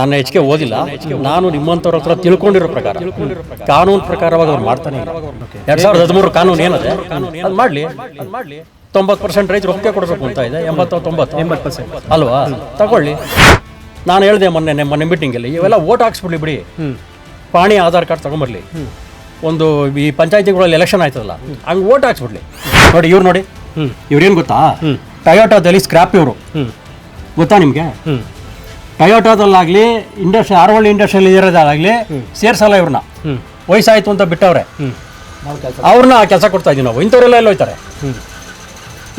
ನನ್ನ ಹೆಚ್ಚಿಗೆ ಓದಿಲ್ಲ. ನಾನು ನಿಮ್ಮಂಥವ್ರ ಹತ್ರ ತಿಳ್ಕೊಂಡಿರೋ ಪ್ರಕಾರ ಕಾನೂನು ಪ್ರಕಾರವಾಗಿ ಅವ್ರು ಮಾಡ್ತಾನೆ ಇಲ್ಲ. 2013 ಕಾನೂನು ಏನದೆ ಅದು ಮಾಡಲಿ. 90% ರೈತರು ಒಪ್ಪಿಗೆ ಕೊಡಬೇಕು ಅಂತ ಇದೆ. 80% ಅಲ್ವಾ? ತಗೊಳ್ಳಿ. ನಾನು ಹೇಳಿದೆ ಮೊನ್ನೆ ಮೀಟಿಂಗಲ್ಲಿ, ಇವೆಲ್ಲ ಓಟ್ ಹಾಕ್ಸ್ಬಿಡ್ಲಿ ಬಿಡಿ, ಪಾಣಿ ಆಧಾರ್ ಕಾರ್ಡ್ ತಗೊಂಬರ್ಲಿ. ಒಂದು ಈ ಪಂಚಾಯತಿಗಳಲ್ಲಿ ಎಲೆಕ್ಷನ್ ಆಯ್ತದಲ್ಲ, ಹಂಗೆ ಓಟ್ ಹಾಕ್ಸ್ಬಿಡ್ಲಿ. ನೋಡಿ ಇವ್ರೇನು ಗೊತ್ತಾ, ಟೊಯೋಟಾದಲ್ಲಿ ಸ್ಕ್ರಾಪ್ ಇವರು ಗೊತ್ತಾ ನಿಮಗೆ? ಟೊಯೋಟಾದಲ್ಲಾಗಲಿ ಆರವಳ್ಳಿ ಇಂಡಸ್ಟ್ರಿಯಲ್ಲಿ ಇರೋದಾಗಲಿ ಸೇರ್ಸಲ್ಲ ಇವ್ರನ್ನ. ವಯಸ್ಸಾಯ್ತು ಅಂತ ಬಿಟ್ಟವ್ರೆ, ಅವ್ರನ್ನ ಕೆಲಸ ಕೊಡ್ತಾ ಇದೀವಿ ನಾವು. ಇಂಥವ್ರೆಲ್ಲ ಎಲ್ಲ ಹೋಯ್ತಾರೆ,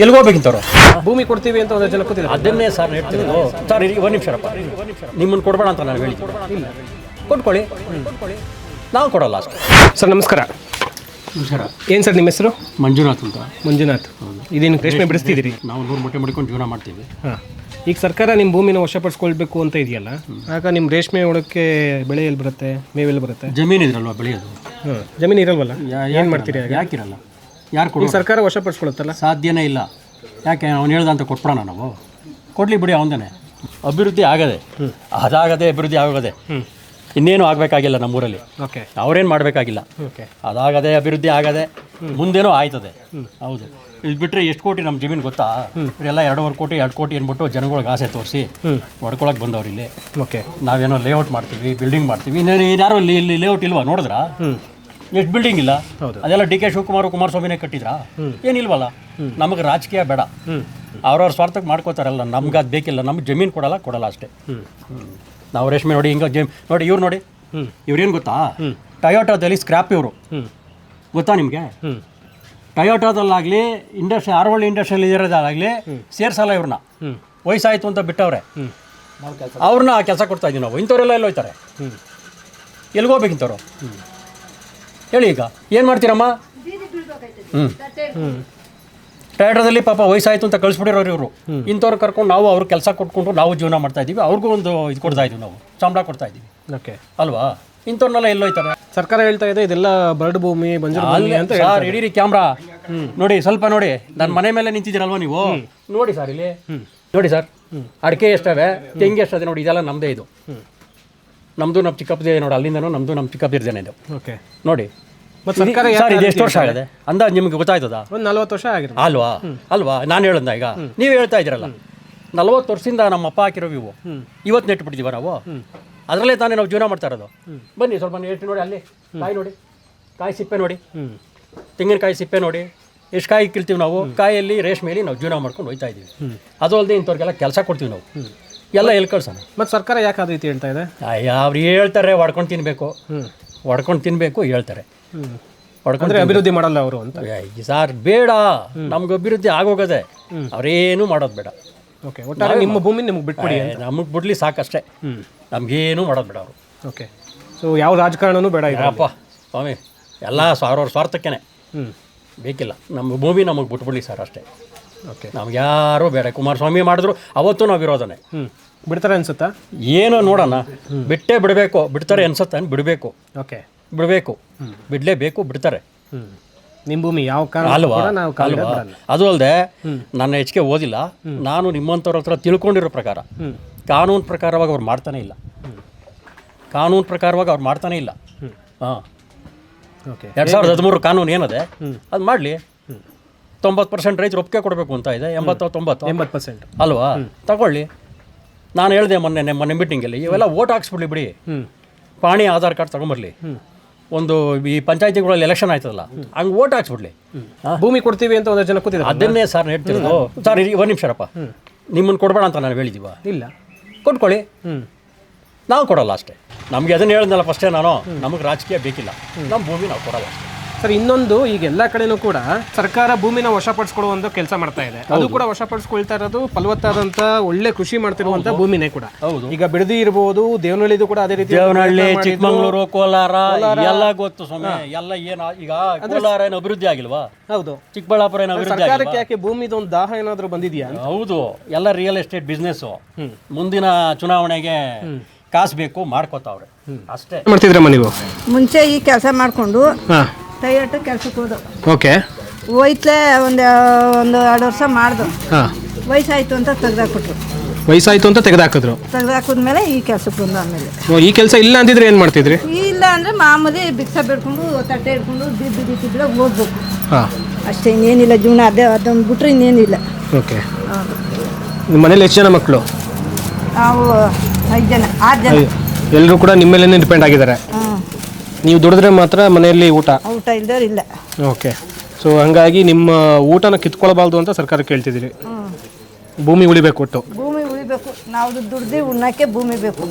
ಎಲ್ಗೋಗ್ಬೇಕಿಂತವ್ರು. ಭೂಮಿ ಕೊಡ್ತೀವಿ ಅಂತ ಒಂದು ಜನ ಕೂತಿದ್ರು. ಅದನ್ನೇ ಸರ್ ಹೇಳ್ತೀವಿ ಸರ್. ಒಂದು ನಿಮಿಷರಪ್ಪ, ನಿಮ್ಮನ್ನು ಕೊಡಬೇಡ ಅಂತ ನಾನು ಹೇಳ್ತೀನಿ. ಕೊಟ್ಕೊಳ್ಳಿ, ನಾವು ಕೊಡಲ್ಲ ಅಷ್ಟೇ. ಸರ್ ನಮಸ್ಕಾರ. ನಮಸ್ಕಾರ. ಏನು ಸರ್ ನಿಮ್ಮ ಹೆಸರು? ಮಂಜುನಾಥ್ ಅಂತ. ಮಂಜುನಾಥ್, ಇದೇನು ರೇಷ್ಮೆ ಬಿಡಿಸ್ತಿದ್ದೀರಿ? ನಾವು 100 ಮೊಟ್ಟೆ ಮಾಡ್ಕೊಂಡು ಜೀವನ ಮಾಡ್ತೀವಿ. ಹಾಂ, ಈಗ ಸರ್ಕಾರ ನಿಮ್ಮ ಭೂಮಿನ ವಶಪಡಿಸ್ಕೊಳ್ಬೇಕು ಅಂತ ಇದೆಯಲ್ಲ, ಆಗ ನಿಮ್ಮ ರೇಷ್ಮೆ ಒಳಕ್ಕೆ ಬೆಳೆ ಎಲ್ಲಿ ಬರುತ್ತೆ, ಮೇವೆಲ್ಲಿ ಬರುತ್ತೆ? ಜಮೀನು ಇದ್ರಲ್ವ ಬೆಳೆಯೋದು. ಹಾಂ, ಜಮೀನು ಇರಲ್ವಲ್ಲ, ಏನು ಮಾಡ್ತೀರಿ? ಯಾಕಿರಲ್ಲ? ಯಾರು ಕೊಡಿ? ಸರ್ಕಾರ ವಶಪಡಿಸ್ಕೊಳುತ್ತಲ್ಲ? ಸಾಧ್ಯನೇ ಇಲ್ಲ. ಯಾಕೆ ಅವ್ನು ಹೇಳ್ದಂತ ಕೊಟ್ಬಿಡೋಣ ನಾವು? ಕೊಡಲಿ ಬಿಡಿ, ಅವನದೇ ಅಭಿವೃದ್ಧಿ ಆಗದೆ, ಅದಾಗದೆ ಅಭಿವೃದ್ಧಿ ಆಗೋದೆ. ಇನ್ನೇನು ಆಗಬೇಕಾಗಿಲ್ಲ ನಮ್ಮೂರಲ್ಲಿ. ಓಕೆ, ಅವ್ರೇನು ಮಾಡಬೇಕಾಗಿಲ್ಲ. ಓಕೆ, ಅದಾಗದೆ ಅಭಿವೃದ್ಧಿ ಆಗದೆ, ಮುಂದೇನೋ ಆಯ್ತದೆ. ಹೌದು. ಇದು ಬಿಟ್ಟರೆ ಎಷ್ಟು ಕೋಟಿ ನಮ್ಮ ಜಮೀನು ಗೊತ್ತಾ? ಇವರೆಲ್ಲ 2 ಕೋಟಿ ಅಂದ್ಬಿಟ್ಟು ಜನಗಳಿಗೆ ಆಸೆ ತೋರಿಸಿ ಹೊಡ್ಕೊಳಕ್ಕೆ ಬಂದವ್ರು ಇಲ್ಲಿ. ಓಕೆ, ನಾವೇನೋ ಲೇಔಟ್ ಮಾಡ್ತೀವಿ, ಬಿಲ್ಡಿಂಗ್ ಮಾಡ್ತೀವಿ. ಯಾರೋ ಇಲ್ಲಿ ಲೇಔಟ್ ಇಲ್ವಾ? ನೋಡಿದ್ರಾ ಎಷ್ಟು ಬಿಲ್ಡಿಂಗ್ ಇಲ್ಲ? ಅದೆಲ್ಲ DK ಶಿವಕುಮಾರ್ ಕುಮಾರಸ್ವಾಮಿನೇ ಕಟ್ಟಿದ್ರಾ? ಏನಿಲ್ವಲ್ಲ. ನಮಗೆ ರಾಜಕೀಯ ಬೇಡ, ಅವ್ರವ್ರ ಸ್ವಾರ್ಥಕ್ಕೆ ಮಾಡ್ಕೋತಾರಲ್ಲ. ನಮ್ಗೆ ಅದು ಬೇಕಿಲ್ಲ. ನಮ್ಗೆ ಜಮೀನು ಕೊಡಲ್ಲ ಅಷ್ಟೇ. ನಾವು ರೇಷ್ಮೆ ನೋಡಿ ಹಿಂಗೆ ನೋಡಿ, ಇವ್ರು ನೋಡಿ, ಇವ್ರೇನು ಗೊತ್ತಾ, ಟೊಯೋಟಾದಲ್ಲಿ ಸ್ಕ್ರಾಪ್ ಇವರು ಗೊತ್ತಾ ನಿಮಗೆ? ಟೊಯೋಟಾದಲ್ಲಾಗಲಿ ಆರವಳ್ಳಿ ಇಂಡಸ್ಟ್ರಿಯಲ್ಲಿ ಇರೋದಾಗಲಿ ಸೇರ್ಸಲ್ಲ ಇವ್ರನ್ನ. ವಯಸ್ಸಾಯ್ತು ಅಂತ ಬಿಟ್ಟವ್ರೆ, ಅವ್ರನ್ನ ಕೆಲಸ ಕೊಡ್ತಾ ಇದೀವಿ ನಾವು. ಇಂಥವ್ರೆಲ್ಲ ಎಲ್ಲ ಹೋಯ್ತಾರೆ, ಎಲ್ಗೋಗ್ಬೇಕಿಂತವ್ರು? ಹೇಳಿ, ಈಗ ಏನು ಮಾಡ್ತೀರಮ್ಮ? ಟೊಯೋಟಾದಲ್ಲಿ ಪಾಪ ವಯಸ್ಸಾಯ್ತು ಅಂತ ಕಳಿಸ್ಬಿಟ್ಟಿರೋರು ಇವರು. ಇಂಥವ್ರು ಕರ್ಕೊಂಡು ನಾವು ಅವ್ರ ಕೆಲಸ ಕೊಟ್ಕೊಂಡು ನಾವು ಜೀವನ ಮಾಡ್ತಾ ಇದ್ದೀವಿ. ಅವ್ರಿಗೂ ಒಂದು ಇದು ಕೊಡ್ತಾ ಇದ್ದೀವಿ, ನಾವು ಸಂಬಳ ಕೊಡ್ತಾ ಇದ್ದೀವಿ. ಓಕೆ ಅಲ್ವಾ? ಇಂಥವ್ರನ್ನೆಲ್ಲ ಎಲ್ಲೋಯ್ತಾರೆ? ಸರ್ಕಾರ ಹೇಳ್ತಾ ಇದೆ ಇದೆಲ್ಲ ಬರಡು ಭೂಮಿ, ಬಂಜರು ಭೂಮಿ ಅಂತ. ಸರ್ ಇಡೀ ಕ್ಯಾಮ್ರಾ ನೋಡಿ, ಸ್ವಲ್ಪ ನೋಡಿ. ನನ್ನ ಮನೆ ಮೇಲೆ ನಿಂತಿದ್ದೀರಲ್ವ ನೀವು? ನೋಡಿ ಸರ್, ಇಲ್ಲಿ ನೋಡಿ ಸರ್, ಅಡಿಕೆ ಎಷ್ಟವೆ, ತೆಂಗಿ ಎಷ್ಟದೆ ನೋಡಿ. ಇದೆಲ್ಲ ನಮ್ಮದೇ. ಇದು ನಮ್ಮದು, ನಮ್ಮ ಚಿಕ್ಕಪ್ಪದಿದೆ ನೋಡಿ. ಅಲ್ಲಿಂದನೂ ನಮ್ಮದು, ನಮ್ಮ ಚಿಕ್ಕಪ್ಪದಿರ್ದೇನೆ ಇದು. ಓಕೆ, ನೋಡಿ. ಮತ್ತು ಸರ್ಕಾರ ಸರ್ ಇದು ಎಷ್ಟು ವರ್ಷ ಆಗಿದೆ ಅಂದಾಜು ನಿಮ್ಗೆ ಗೊತ್ತಾಯ್ತದ? ಒಂದು 40 ವರ್ಷ ಆಗಿರೋದು ಅಲ್ವಾ? ನಾನು ಹೇಳಂದ ಈಗ ನೀವು ಹೇಳ್ತಾ ಇದ್ದೀರಲ್ಲ, 40 ವರ್ಷದಿಂದ ನಮ್ಮ ಅಪ್ಪ ಹಾಕಿರೋ ಇವು ಇವತ್ತು ನೆಟ್ಟು ಬಿಟ್ಟಿದ್ದೀವ ನಾವು. ಅದರಲ್ಲೇ ತಾನೇ ನಾವು ಜೀವನ ಮಾಡ್ತಾ ಇರೋದು. ಬನ್ನಿ ಸ್ವಲ್ಪ ಎಷ್ಟು ನೋಡಿ, ಅಲ್ಲಿ ಕಾಯಿ ನೋಡಿ, ಕಾಯಿ ಸಿಪ್ಪೆ ನೋಡಿ, ತೆಂಗಿನಕಾಯಿ ಸಿಪ್ಪೆ ನೋಡಿ, ಎಷ್ಟು ಕಾಯಿ ಕೀಳ್ತೀವಿ ನಾವು. ಕಾಯಲ್ಲಿ ರೇಷ್ಮೆಯಲ್ಲಿ ನಾವು ಜೀವನ ಮಾಡ್ಕೊಂಡು ಹೋಗ್ತಾ ಇದ್ದೀವಿ. ಅದು ಅಲ್ಲದೆ ಇಂಥವ್ರಿಗೆಲ್ಲ ಕೆಲಸ ಕೊಡ್ತೀವಿ ನಾವು. ಎಲ್ಲ ಎಲ್ಲಿ ಕಳ್ಸೋಣ? ಮತ್ತು ಸರ್ಕಾರ ಯಾಕೆ ಆ ರೀತಿ ಹೇಳ್ತಾ ಇದೆ? ಅವ್ರು ಹೇಳ್ತಾರೆ ಹೊಡ್ಕೊಂಡು ತಿನ್ನಬೇಕು ಹೇಳ್ತಾರೆ. ಹೊಡ್ಕೊಂಡ್ರೆ ಅಭಿವೃದ್ಧಿ ಮಾಡಲ್ಲ ಅವರು ಅಂತ. ಸರ್ ಬೇಡ, ನಮ್ಗೆ ಅಭಿವೃದ್ಧಿ ಆಗೋಗದೆ, ಅವ್ರೇನು ಮಾಡೋದು ಬೇಡ. ಓಕೆ, ಒಟ್ಟಾರೆ ನಿಮ್ಮ ಭೂಮಿ ನಿಮ್ಗೆ ಬಿಟ್ಬಿಡಿ. ನಮಗೆ ಬಿಡ್ಲಿ ಸಾಕಷ್ಟೇ, ನಮಗೇನು ಮಾಡೋದು ಬೇಡ ಅವರು. ಓಕೆ, ಸೊ ಯಾವ ರಾಜಕಾರಣನೂ ಬೇಡ ಇದಪ್ಪ ಸ್ವಾಮಿ. ಎಲ್ಲ ಅವ್ರವ್ರ ಸ್ವಾರ್ಥಕ್ಕೇನೆ, ಬೇಕಿಲ್ಲ. ನಮ್ಮ ಭೂಮಿ ನಮಗೆ ಬಿಟ್ಬಿಡ್ಲಿ ಸರ್ ಅಷ್ಟೇ. ಓಕೆ, ನಮ್ಗೆ ಯಾರೂ ಬೇಡ. ಕುಮಾರಸ್ವಾಮಿ ಮಾಡಿದ್ರು ಅವತ್ತು ನಾವು ವಿರೋಧನೆ. ಬಿಡ್ತಾರೆ ಅನ್ಸುತ್ತಾ? ಏನೋ ನೋಡೋಣ, ಬಿಡಬೇಕು. ಬಿಡ್ತಾರೆ ಅನ್ಸುತ್ತೆ, ಬಿಡಬೇಕು. ಓಕೆ, ಬಿಡಬೇಕು, ಬಿಡಲೇಬೇಕು, ಬಿಡ್ತಾರೆ. ನಿಮ್ಮ ಭೂಮಿ ಯಾವ ಕಾರಣ ಅಲ್ವಾ? ಅದು ಅಲ್ಲದೆ ನನ್ನ ಹೆಚ್ಚಿಗೆ ಓದಿಲ್ಲ. ನಾನು ನಿಮ್ಮಂಥವ್ರ ಹತ್ರ ತಿಳ್ಕೊಂಡಿರೋ ಪ್ರಕಾರ ಕಾನೂನು ಪ್ರಕಾರವಾಗಿ ಅವ್ರು ಮಾಡ್ತಾನೆ ಇಲ್ಲ. ಹಾಂ, ಓಕೆ. 2013 ಕಾನೂನು ಏನದೆ ಅದು ಮಾಡಲಿ. 90% ರೈತರು ಒಪ್ಪಿಗೆ ಕೊಡಬೇಕು ಅಂತ ಇದೆ. 80% ಅಲ್ವಾ? ತಗೊಳ್ಳಿ. ನಾನು ಹೇಳಿದೆ ಮೊನ್ನೆ ಮೀಟಿಂಗಲ್ಲಿ, ಇವೆಲ್ಲ ಓಟ್ ಹಾಕ್ಸ್ಬಿಡ್ಲಿ ಬಿಡಿ, ಪಾಣಿ ಆಧಾರ್ ಕಾರ್ಡ್ ತಗೊಂಬರ್ಲಿ. ಒಂದು ಈ ಪಂಚಾಯತಿಗಳಲ್ಲಿ ಎಲೆಕ್ಷನ್ ಆಯ್ತದಲ್ಲ, ಹಂಗೆ ಓಟ್ ಹಾಕ್ಸ್ಬಿಡ್ಲಿ. ಭೂಮಿ ಕೊಡ್ತೀವಿ ಅಂತ ಒಂದು ಜನ ಕೂತಿದ್ರು. ಅದನ್ನೇ ಸರ್ ಹೇಳ್ತಿರೋದು. ಸರ್ ಒಂದು ನಿಮಿಷರಪ್ಪ, ನಿಮ್ಮನ್ನು ಕೊಡಬೇಡ ಅಂತ ನಾನು ಹೇಳಿದ್ದೀವ? ಇಲ್ಲ, ಕೊಟ್ಕೊಳ್ಳಿ, ನಾವು ಕೊಡಲ್ಲ ಅಷ್ಟೇ. ನಮಗೆ ಅದನ್ನು ಹೇಳಿದ್ನಲ್ಲ ಫಸ್ಟೇ ನಾನು, ನಮಗೆ ರಾಜಕೀಯ ಬೇಕಿಲ್ಲ, ನಮ್ಮ ಭೂಮಿ ನಾವು ಕೊಡಲ್ಲ ಅಷ್ಟೇ. ಸರ್ ಇನ್ನೊಂದು, ಈಗ ಎಲ್ಲ ಕಡೆನೂ ಕೂಡ ಸರ್ಕಾರ ಭೂಮಿನ ವಶಪಡಿಸ್ಕೊಳ್ಳುವಂಥ ಕೆಲಸ ಮಾಡ್ತಾ ಇದೆ. ಅದು ಕೂಡ ವಶಪಡಿಸ್ಕೊಳ್ತಾ ಇರೋದು ಫಲವತ್ತಾದಂಥ ಒಳ್ಳೆ ಕೃಷಿ ಮಾಡ್ತಿರುವಂಥ ಭೂಮಿನೇ ಕೂಡ. ಹೌದು. ಈಗ ಬಿಡದಿ ಇರ್ಬೋದು, ದೇವನಹಳ್ಳಿದು ಕೂಡ ಅದೇ ರೀತಿ. ದೇವನಹಳ್ಳಿ, ಚಿಕ್ಕಮಗಳೂರು, ಕೋಲಾರ ಎಲ್ಲ ಗೊತ್ತು ಸ್ವಾಮಿ. ಎಲ್ಲ ಏನು ಈಗ ಕೋಲಾರ ಏನು ಅಭಿವೃದ್ಧಿ ಆಗಿಲ್ವಾ? ಹೌದು. ಚಿಕ್ಕಬಳ್ಳಾಪುರ ಏನು ಅಭಿವೃದ್ಧಿ? ಸರ್ಕಾರಕ್ಕೆ ಯಾಕೆ ಭೂಮಿದು ಒಂದು ದಾಹ ಏನಾದರೂ ಬಂದಿದೆಯಾ? ಹೌದು, ಎಲ್ಲ ರಿಯಲ್ ಎಸ್ಟೇಟ್ ಬಿಸ್ನೆಸ್ಸು. ಮುಂದಿನ ಚುನಾವಣೆಗೆ ಕಾಸು ಬೇಕು, ಮಾಡ್ಕೋತಾವ್ರೆ ಅಷ್ಟೇ. ಮಾಡ್ತಿದ್ರಮ್ಮ ನೀವು? ಮುಂಚೆ ಈ ಕೆಲಸ ಮಾಡಿಕೊಂಡು ಟೊಯೋಟೋ ಕೆಲಸಕ್ಕೆ ಹೋದ. ಓಕೆ, ಹೋಯ್ತಲೇ ಒಂದು 2 ವರ್ಷ ಮಾಡ್ದು. ವಯಸ್ಸಾಯ್ತು ಅಂತ ತೆಗ್ದಾಕ್ಬಿಟ್ರು. ವಯಸ್ಸಾಯ್ತು ಅಂತ ತೆಗೆದಾಕಿದ್ರು. ತೆಗೆದಾಕಿದ್ಮೇಲೆ ಈ ಕೆಲಸಕ್ಕೆ ಬಂದು ಆಮೇಲೆ ಈ ಕೆಲಸ ಇಲ್ಲ ಅಂದಿದ್ರೆ ಏನು ಮಾಡ್ತಿದ್ರಿ? ಇಲ್ಲ ಅಂದರೆ ಮಾಮೂಲಿ ಭಿಕ್ಷೆ ಬೇಡ್ಕೊಂಡು ತಟ್ಟೆ ಹಿಡ್ಕೊಂಡು ಬಿದ್ದಿದ್ರೆ ಹೋಗ್ಬೇಕು ಹಾಂ, ಅಷ್ಟೇ, ಇನ್ನೇನಿಲ್ಲ ಜೀವನ. ಅದೊಂದು ಬಿಟ್ರೆ ಇನ್ನೇನಿಲ್ಲ. ಓಕೆ. ನಿಮ್ಮ ಮನೇಲಿ ಎಷ್ಟು ಜನ ಮಕ್ಕಳು? ನಾವು 5 ಜನ 6 ಜನ. ಎಲ್ಲರೂ ಕೂಡ ನಿಮ್ಮ ಮೇಲೇ ಡಿಪೆಂಡ್ ಆಗಿದ್ದಾರೆ. ನೀವು ದುಡಿದ್ರೆ ಮಾತ್ರ ಮನೆಯಲ್ಲಿ ಊಟ ಇಲ್ದವ್ರು ಇಲ್ಲ. ಓಕೆ. ಸೊ ಹಂಗಾಗಿ ನಿಮ್ಮ ಊಟನ ಕಿತ್ಕೊಳ್ಬಾರ್ದು ಅಂತ ಸರ್ಕಾರ ಕೇಳ್ತಿದ್ದೀರಿ. ಭೂಮಿ ಉಳಿಬೇಕು ಒಟ್ಟು. ಭೂಮಿ ಉಳಿಬೇಕು, ನಾವು ದುಡ್ದು ಉಣ್ಣಕ್ಕೆ ಭೂಮಿ ಬೇಕು.